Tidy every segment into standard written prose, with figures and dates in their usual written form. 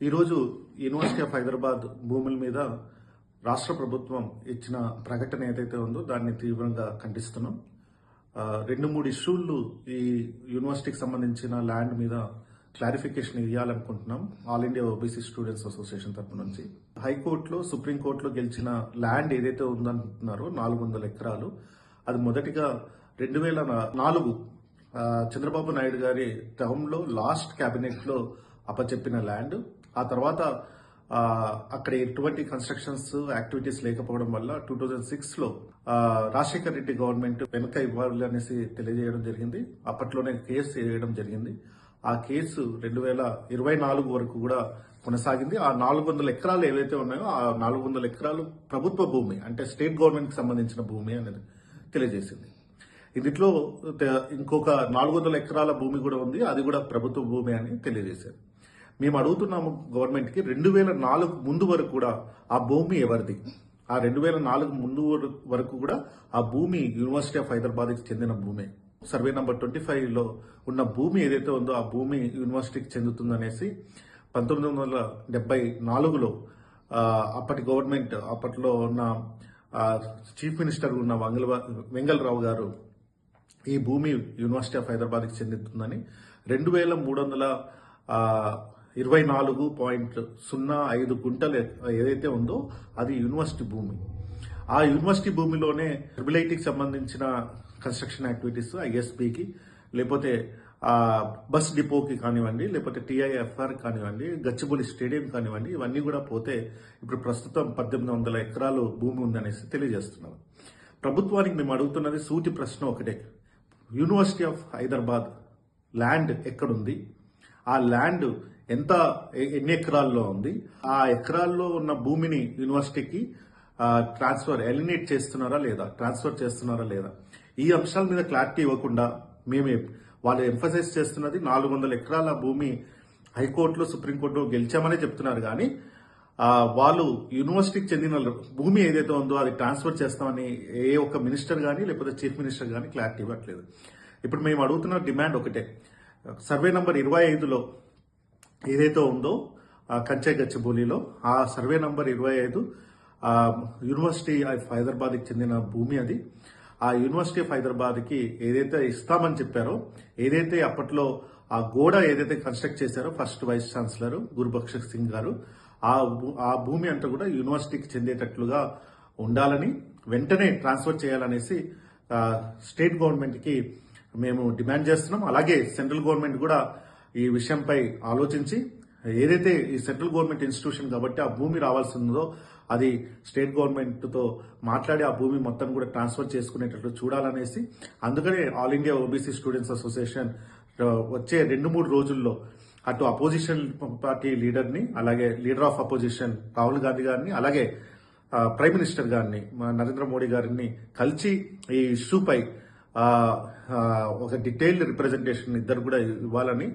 ఈరోజు university of Hyderabad భూముల మీద రాష్ట్ర ప్రభుత్వం ఇచ్చిన ప్రకటన ఏదైతే ఉందో దాన్ని తీవ్రంగా ఖండిస్తున్నాం. 2-3 ఇష్యూలు ఈ యూనివర్సిటీకి సంబంధించిన ల్యాండ్ మీద క్లారిఫికేషన్ ఇవ్వాలనుకుంటున్నాం. All India OBC students association తరఫు నుంచి హైకోర్టులో, సుప్రీంకోర్టులో గెలిచిన ల్యాండ్ ఏదైతే ఉందంటున్నారో 400 ఎకరాలు, అది మొదటిగా 2004 చంద్రబాబు నాయుడు గారి టర్మ్లో లాస్ట్ క్యాబినెట్ లో అప్పచెప్పిన ల్యాండ్. ఆ తర్వాత అక్కడ ఎటువంటి కన్స్ట్రక్షన్స్ యాక్టివిటీస్ లేకపోవడం వల్ల 2006లో రాజశేఖర్ రెడ్డి గవర్నమెంట్ వెనక ఇవ్వాలి అనేసి తెలియజేయడం జరిగింది. అప్పట్లోనే కేసు వేయడం జరిగింది. ఆ కేసు 2024 వరకు కూడా కొనసాగింది. ఆ 400 ఎకరాలు ఏవైతే ఉన్నాయో ఆ 400 ఎకరాలు ప్రభుత్వ భూమి, అంటే స్టేట్ గవర్నమెంట్ కి సంబంధించిన భూమి అనేది తెలియజేసింది. ఇందులో ఇంకొక 400 ఎకరాల భూమి కూడా ఉంది, అది కూడా ప్రభుత్వ భూమి అని తెలియజేశారు. మేము అడుగుతున్నాము గవర్నమెంట్ కి 2004 ముందు వరకు కూడా ఆ భూమి ఎవరిది? ఆ 2004 ముందు వరకు కూడా ఆ భూమి యూనివర్సిటీ ఆఫ్ హైదరాబాద్ కి చెందిన భూమి. సర్వే నంబర్ 25లో ఉన్న భూమి ఏదైతే ఉందో ఆ భూమి యూనివర్సిటీకి చెందుతుందనేసి 1974లో అప్పటి గవర్నమెంట్, అప్పట్లో ఉన్న చీఫ్ మినిస్టర్ ఉన్న వెంగళరావు గారు ఈ భూమి యూనివర్సిటీ ఆఫ్ హైదరాబాద్ కి చెందుతుందని 2324.05 గుంటలు ఏదైతే ఉందో అది యూనివర్సిటీ భూమి. ఆ యూనివర్సిటీ భూమిలోనే ట్రిపుల్ సంబంధించిన కన్స్ట్రక్షన్ యాక్టివిటీస్, ఐఎస్బికి, లేకపోతే బస్ డిపోకి కానివ్వండి, లేకపోతే టీఐఎఫ్ఆర్ కానివ్వండి, గచ్చిబౌలి స్టేడియం కానివ్వండి, ఇవన్నీ కూడా పోతే ఇప్పుడు ప్రస్తుతం 1800 ఎకరాలు భూమి ఉందనేసి తెలియజేస్తున్నారు. ప్రభుత్వానికి మేము అడుగుతున్నది సూటి ప్రశ్న ఒకటే: యూనివర్సిటీ ఆఫ్ హైదరాబాద్ ల్యాండ్ ఎక్కడుంది? ఆ ల్యాండ్ ఎన్ని ఎకరాల్లో ఉంది? ఆ ఎకరాల్లో ఉన్న భూమిని యూనివర్సిటీకి ఎలినేట్ చేస్తున్నారా లేదా, ట్రాన్స్ఫర్ చేస్తున్నారా లేదా? ఈ అంశాల మీద క్లారిటీ ఇవ్వకుండా వాళ్ళు ఎంఫసైజ్ చేస్తున్నది 400 ఎకరాల భూమి హైకోర్టులో, సుప్రీంకోర్టులో గెలిచామనే చెప్తున్నారు. కానీ వాళ్ళు యూనివర్సిటీకి చెందిన భూమి ఏదైతే ఉందో అది ట్రాన్స్ఫర్ చేస్తామని ఏ ఒక్క మినిస్టర్ కానీ లేకపోతే చీఫ్ మినిస్టర్ కానీ క్లారిటీ ఇవ్వట్లేదు. ఇప్పుడు మేము అడుగుతున్న డిమాండ్ ఒకటే: సర్వే నంబర్ 25లో ఏదైతే ఉందో కంచె గచ్చిబౌలిలో, ఆ survey number 25 university of Hyderabad కి చెందిన భూమి. అది ఆ యూనివర్సిటీ ఆఫ్ హైదరాబాద్ కి ఏదైతే ఇస్తామని చెప్పారో, ఏదైతే అప్పట్లో ఆ గోడ ఏదైతే కన్స్ట్రక్ట్ చేశారో ఫస్ట్ వైస్ ఛాన్సలర్ గురుబక్ష్ సింగ్ గారు, ఆ భూమి అంతా కూడా యూనివర్సిటీకి చెందేటట్లుగా ఉండాలని, వెంటనే ట్రాన్స్ఫర్ చేయాలనేసి స్టేట్ గవర్నమెంట్ కి మేము డిమాండ్ చేస్తున్నాం. అలాగే సెంట్రల్ గవర్నమెంట్ కూడా ఈ విషయంపై ఆలోచించి, ఏదైతే ఈ సెంట్రల్ గవర్నమెంట్ ఇన్స్టిట్యూషన్ కాబట్టి ఆ భూమి రావాల్సి ఉందో అది స్టేట్ గవర్నమెంట్ తో మాట్లాడి ఆ భూమి మొత్తం కూడా ట్రాన్స్ఫర్ చేసుకునేటట్లు చూడాలనేసి, అందుకనే all India OBC students association వచ్చే 2-3 రోజుల్లో అటు అపోజిషన్ పార్టీ లీడర్ని, అలాగే leader of opposition Rahul Gandhi గారిని, అలాగే ప్రైమ్ మినిస్టర్ గారిని, నరేంద్ర మోడీ గారిని కలిసి ఈ ఇష్యూపై ఒక డీటెయిల్డ్ రిప్రజెంటేషన్ ఇద్దరు కూడా ఇవ్వాలని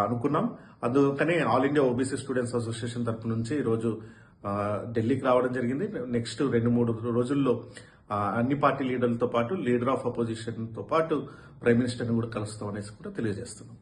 అనుకున్నాం. అందుకనే all India OBC students association తరఫు నుంచి ఈరోజు ఢిల్లీకి రావడం జరిగింది. నెక్స్ట్ 2-3 రోజుల్లో అన్ని పార్టీ లీడర్లతో పాటు లీడర్ ఆఫ్ అపోజిషన్ తో పాటు ప్రైమ్ మినిస్టర్ని కూడా కలుస్తాం అనేసి కూడా తెలియజేస్తున్నాం.